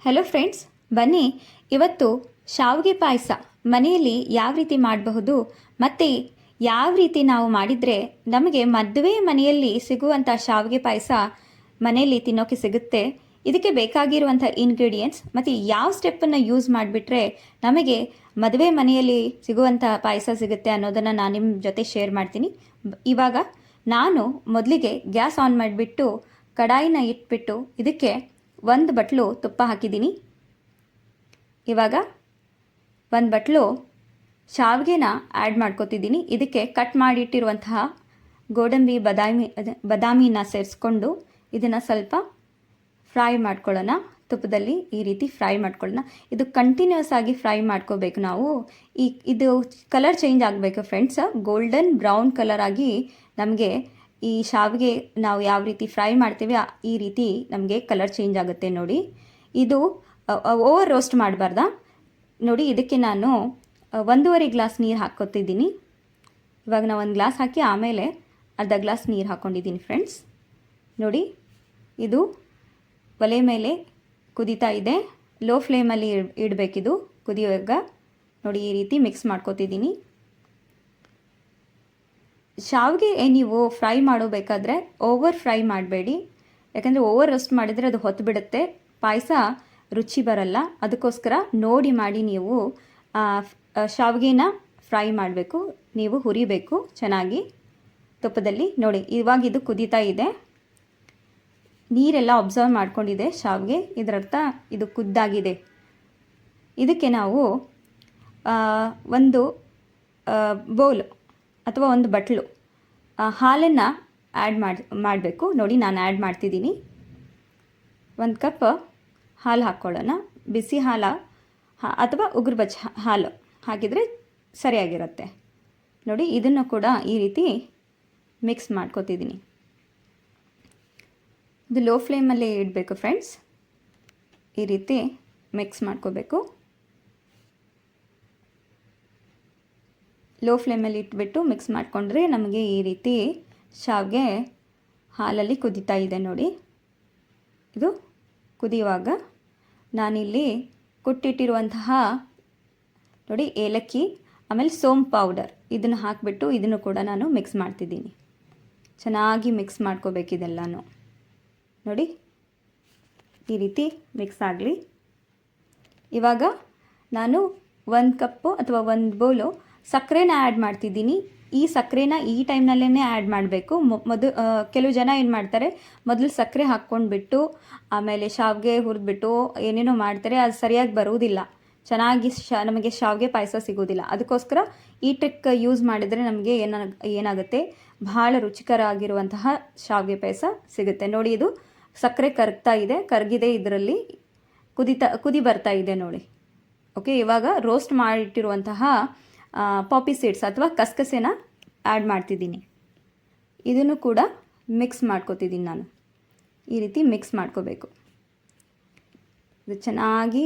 Hello friends, ಬನ್ನಿ ಇವತ್ತು ಶಾವಿಗೆ ಪಾಯಸ ಮನೆಯಲ್ಲಿ ಯಾವ ರೀತಿ ಮಾಡಬಹುದು ಮತ್ತು ಯಾವ ರೀತಿ ನಾವು ಮಾಡಿದರೆ ನಮಗೆ ಮದುವೆ ಮನೆಯಲ್ಲಿ ಸಿಗುವಂಥ ಶಾವಿಗೆ ಪಾಯಸ ಮನೆಯಲ್ಲಿ ತಿನ್ನೋಕ್ಕೆ ಸಿಗುತ್ತೆ. ಇದಕ್ಕೆ ಬೇಕಾಗಿರುವಂಥ ಇಂಗ್ರೀಡಿಯೆಂಟ್ಸ್ ಮತ್ತು ಯಾವ ಸ್ಟೆಪ್ಪನ್ನು ಯೂಸ್ ಮಾಡಿಬಿಟ್ರೆ ನಮಗೆ ಮದುವೆ ಮನೆಯಲ್ಲಿ ಸಿಗುವಂಥ ಪಾಯಸ ಸಿಗುತ್ತೆ ಅನ್ನೋದನ್ನು ನಾನು ನಿಮ್ಮ ಜೊತೆ ಶೇರ್ ಮಾಡ್ತೀನಿ. ಇವಾಗ ನಾನು ಮೊದಲಿಗೆ ಗ್ಯಾಸ್ ಆನ್ ಮಾಡಿಬಿಟ್ಟು ಕಡಾಯಿನ ಇಟ್ಬಿಟ್ಟು ಇದಕ್ಕೆ ಒಂದು ಬಟ್ಲು ತುಪ್ಪ ಹಾಕಿದ್ದೀನಿ. ಇವಾಗ ಒಂದು ಬಟ್ಲು ಶಾವಿಗೆನ ಆ್ಯಡ್ ಮಾಡ್ಕೊತಿದ್ದೀನಿ. ಇದಕ್ಕೆ ಕಟ್ ಮಾಡಿಟ್ಟಿರುವಂತಹ ಗೋಡಂಬಿ ಬಾದಾಮಿನ ಸೇರಿಸ್ಕೊಂಡು ಇದನ್ನು ಸ್ವಲ್ಪ ಫ್ರೈ ಮಾಡ್ಕೊಳ್ಳೋಣ. ತುಪ್ಪದಲ್ಲಿ ಈ ರೀತಿ ಫ್ರೈ ಮಾಡ್ಕೊಳ್ಳೋಣ. ಇದು ಕಂಟಿನ್ಯೂಸ್ ಆಗಿ ಫ್ರೈ ಮಾಡ್ಕೋಬೇಕು ನಾವು. ಇದು ಕಲರ್ ಚೇಂಜ್ ಆಗಬೇಕು ಫ್ರೆಂಡ್ಸ್. ಗೋಲ್ಡನ್ ಬ್ರೌನ್ ಕಲರ್ ಆಗಿ ನಮಗೆ ಈ ಶಾವಿಗೆ ನಾವು ಯಾವ ರೀತಿ ಫ್ರೈ ಮಾಡ್ತೀವಿ ಈ ರೀತಿ ನಮಗೆ ಕಲರ್ ಚೇಂಜ್ ಆಗುತ್ತೆ ನೋಡಿ. ಇದು ಓವರ್ ರೋಸ್ಟ್ ಮಾಡಬಾರ್ದ ನೋಡಿ. ಇದಕ್ಕೆ ನಾನು 1.5 ಗ್ಲಾಸ್ ನೀರು ಹಾಕ್ಕೊತಿದ್ದೀನಿ. ಇವಾಗ ನಾವು 1 ಗ್ಲಾಸ್ ಹಾಕಿ ಆಮೇಲೆ ಅರ್ಧ ಗ್ಲಾಸ್ ನೀರು ಹಾಕ್ಕೊಂಡಿದ್ದೀನಿ ಫ್ರೆಂಡ್ಸ್. ನೋಡಿ, ಇದು ಒಲೆ ಮೇಲೆ ಕುದೀತಾ ಇದೆ. ಲೋ ಫ್ಲೇಮಲ್ಲಿ ಇಡಬೇಕಿದು ಕುದಿಯುವಾಗ. ನೋಡಿ, ಈ ರೀತಿ ಮಿಕ್ಸ್ ಮಾಡ್ಕೊತಿದ್ದೀನಿ. ಶಾವಿಗೆ ನೀವು ಫ್ರೈ ಮಾಡೋಬೇಕಾದ್ರೆ ಓವರ್ ಫ್ರೈ ಮಾಡಬೇಡಿ, ಯಾಕಂದರೆ ಓವರ್ ರೋಸ್ಟ್ ಮಾಡಿದರೆ ಅದು ಹೊತ್ತು ಬಿಡುತ್ತೆ, ಪಾಯಸ ರುಚಿ ಬರಲ್ಲ. ಅದಕ್ಕೋಸ್ಕರ ನೋಡಿ ಮಾಡಿ ನೀವು ಶಾವಿಗೆನ ಫ್ರೈ ಮಾಡಬೇಕು. ನೀವು ಹುರಿಬೇಕು ಚೆನ್ನಾಗಿ ತುಪ್ಪದಲ್ಲಿ. ನೋಡಿ, ಇವಾಗ ಇದು ಕುದೀತಾ ಇದೆ. ನೀರೆಲ್ಲ ಅಬ್ಸರ್ವ್ ಮಾಡ್ಕೊಂಡಿದೆ ಶಾವಿಗೆ, ಇದರರ್ಥ ಇದು ಕುದ್ದಾಗಿದೆ. ಇದಕ್ಕೆ ನಾವು ಒಂದು ಬೌಲ್ ಅಥವಾ ಒಂದು ಬಟ್ಲು ಹಾಲನ್ನು ಆ್ಯಡ್ ಮಾಡಬೇಕು. ನೋಡಿ, ನಾನು ಆ್ಯಡ್ ಮಾಡ್ತಿದ್ದೀನಿ. 1 ಕಪ್ ಹಾಲು ಹಾಕ್ಕೊಳ್ಳೋಣ. ಬಿಸಿ ಹಾಲು ಅಥವಾ ಉಗುರು ಬೆಚ್ಚ ಹಾಲು ಹಾಕಿದರೆ ಸರಿಯಾಗಿರುತ್ತೆ. ನೋಡಿ, ಇದನ್ನು ಕೂಡ ಈ ರೀತಿ ಮಿಕ್ಸ್ ಮಾಡ್ಕೊತಿದ್ದೀನಿ. ಇದು ಲೋ ಫ್ಲೇಮಲ್ಲಿ ಇಡಬೇಕು ಫ್ರೆಂಡ್ಸ್. ಈ ರೀತಿ ಮಿಕ್ಸ್ ಮಾಡ್ಕೋಬೇಕು. ಲೋ ಫ್ಲೇಮಲ್ಲಿ ಇಟ್ಬಿಟ್ಟು ಮಿಕ್ಸ್ ಮಾಡಿಕೊಂಡ್ರೆ ನಮಗೆ ಈ ರೀತಿ ಶಾವಿಗೆ ಹಾಲಲ್ಲಿ ಕುದೀತಾ ಇದೆ ನೋಡಿ. ಇದು ಕುದಿಯುವಾಗ ನಾನಿಲ್ಲಿ ಕುಟ್ಟಿಟ್ಟಿರುವಂತಹ ನೋಡಿ ಏಲಕ್ಕಿ, ಆಮೇಲೆ ಸೋಂಪು ಪೌಡರ್ ಇದನ್ನು ಹಾಕಿಬಿಟ್ಟು ಇದನ್ನು ಕೂಡ ನಾನು ಮಿಕ್ಸ್ ಮಾಡ್ತಿದ್ದೀನಿ. ಚೆನ್ನಾಗಿ ಮಿಕ್ಸ್ ಮಾಡ್ಕೋಬೇಕಿದೆಲ್ಲನೂ. ನೋಡಿ, ಈ ರೀತಿ ಮಿಕ್ಸ್ ಆಗಲಿ. ಇವಾಗ ನಾನು 1 ಕಪ್ಪು ಅಥವಾ 1 ಬೌಲು ಸಕ್ಕರೆನ ಆ್ಯಡ್ ಮಾಡ್ತಿದ್ದೀನಿ. ಈ ಸಕ್ಕರೆನ ಈ ಟೈಮ್ನಲ್ಲೇ ಆ್ಯಡ್ ಮಾಡಬೇಕು. ಕೆಲವು ಜನ ಏನು ಮಾಡ್ತಾರೆ, ಮೊದಲು ಸಕ್ಕರೆ ಹಾಕ್ಕೊಂಡ್ಬಿಟ್ಟು ಆಮೇಲೆ ಶಾವಿಗೆ ಹುರಿದ್ಬಿಟ್ಟು ಏನೇನೋ ಮಾಡ್ತಾರೆ. ಅದು ಸರಿಯಾಗಿ ಬರುವುದಿಲ್ಲ, ಚೆನ್ನಾಗಿ ನಮಗೆ ಶಾವಿಗೆ ಪಾಯಸ ಸಿಗೋದಿಲ್ಲ. ಅದಕ್ಕೋಸ್ಕರ ಈ ಟ್ರಿಕ್ ಯೂಸ್ ಮಾಡಿದರೆ ನಮಗೆ ಏನಾಗುತ್ತೆ, ಭಾಳ ರುಚಿಕರ ಆಗಿರುವಂತಹ ಶಾವಿಗೆ ಪಾಯಸ ಸಿಗುತ್ತೆ. ನೋಡಿ, ಇದು ಸಕ್ಕರೆ ಕರಗಿದೆ, ಇದರಲ್ಲಿ ಕುದಿ ಬರ್ತಾ ಇದೆ ನೋಡಿ. ಓಕೆ, ಇವಾಗ ರೋಸ್ಟ್ ಮಾಡಿಟ್ಟಿರುವಂತಹ ಪಾಪಿ ಸೀಡ್ಸ್ ಅಥವಾ ಕಸಕಸೆನ ಆ್ಯಡ್ ಮಾಡ್ತಿದ್ದೀನಿ. ಇದನ್ನು ಕೂಡ ಮಿಕ್ಸ್ ಮಾಡ್ಕೊತಿದ್ದೀನಿ ನಾನು. ಈ ರೀತಿ ಮಿಕ್ಸ್ ಮಾಡ್ಕೋಬೇಕು. ಇದು ಚೆನ್ನಾಗಿ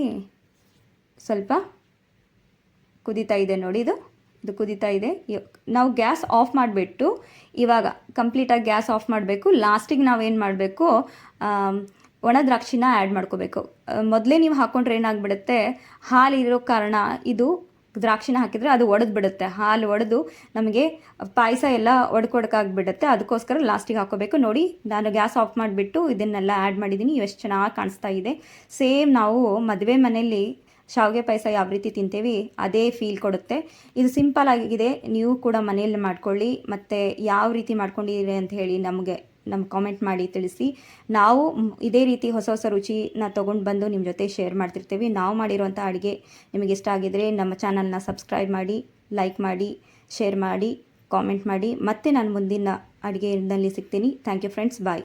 ಸ್ವಲ್ಪ ಕುದೀತಾ ಇದೆ ನೋಡಿ. ಇದು ಕುದೀತಾ ಇದೆ. ನಾವು ಗ್ಯಾಸ್ ಆಫ್ ಮಾಡಿಬಿಟ್ಟು ಇವಾಗ ಕಂಪ್ಲೀಟಾಗಿ ಗ್ಯಾಸ್ ಆಫ್ ಮಾಡಬೇಕು. ಲಾಸ್ಟಿಗೆ ನಾವೇನು ಮಾಡಬೇಕು, ಒಣ ದ್ರಾಕ್ಷಿನ ಆ್ಯಡ್ ಮಾಡ್ಕೋಬೇಕು. ಮೊದಲೇ ನೀವು ಹಾಕ್ಕೊಂಡ್ರೆ ಏನಾಗ್ಬಿಡುತ್ತೆ, ಹಾಲು ಇರೋ ಕಾರಣ ಇದು ದ್ರಾಕ್ಷಿನ ಹಾಕಿದರೆ ಅದು ಒಡೆದು ಬಿಡುತ್ತೆ. ಹಾಲು ಒಡೆದು ನಮಗೆ ಪಾಯಸ ಎಲ್ಲ ಒಡ್ಕೊಡಕ್ಕಾಗ್ಬಿಡುತ್ತೆ. ಅದಕ್ಕೋಸ್ಕರ ಲಾಸ್ಟಿಗೆ ಹಾಕೋಬೇಕು. ನೋಡಿ, ನಾನು ಗ್ಯಾಸ್ ಆಫ್ ಮಾಡಿಬಿಟ್ಟು ಇದನ್ನೆಲ್ಲ ಆ್ಯಡ್ ಮಾಡಿದ್ದೀನಿ. ಎಷ್ಟು ಚೆನ್ನಾಗಿ ಕಾಣಿಸ್ತಾ ಇದೆ. ಸೇಮ್ ನಾವು ಮದುವೆ ಮನೆಯಲ್ಲಿ ಶಾವಿಗೆ ಪಾಯಸ ಯಾವ ರೀತಿ ತಿಂತೀವಿ ಅದೇ ಫೀಲ್ ಕೊಡುತ್ತೆ. ಇದು ಸಿಂಪಲ್ ಆಗಿದೆ, ನೀವು ಕೂಡ ಮನೆಯಲ್ಲಿ ಮಾಡ್ಕೊಳ್ಳಿ. ಮತ್ತು ಯಾವ ರೀತಿ ಮಾಡ್ಕೊಂಡಿದ್ದೀರಿ ಅಂತ ಹೇಳಿ ನಮಗೆ ಕಾಮೆಂಟ್ ಮಾಡಿ ತಿಳಿಸಿ. ನಾವು ಇದೇ ರೀತಿ ಹೊಸ ಹೊಸ ರುಚಿನ ತೊಗೊಂಡು ಬಂದು ನಿಮ್ಮ ಜೊತೆ ಶೇರ್ ಮಾಡ್ತಿರ್ತೀವಿ. ನಾವು ಮಾಡಿರೋಂಥ ಅಡುಗೆ ನಿಮಗೆ ಇಷ್ಟ ಆಗಿದರೆ ನಮ್ಮ ಚಾನಲ್ನ ಸಬ್ಸ್ಕ್ರೈಬ್ ಮಾಡಿ, ಲೈಕ್ ಮಾಡಿ, ಶೇರ್ ಮಾಡಿ, ಕಾಮೆಂಟ್ ಮಾಡಿ. ಮತ್ತೆ ನಾನು ಮುಂದಿನ ಅಡುಗೆಯಲ್ಲಿ ಸಿಗ್ತೀನಿ. Thank you friends, bye.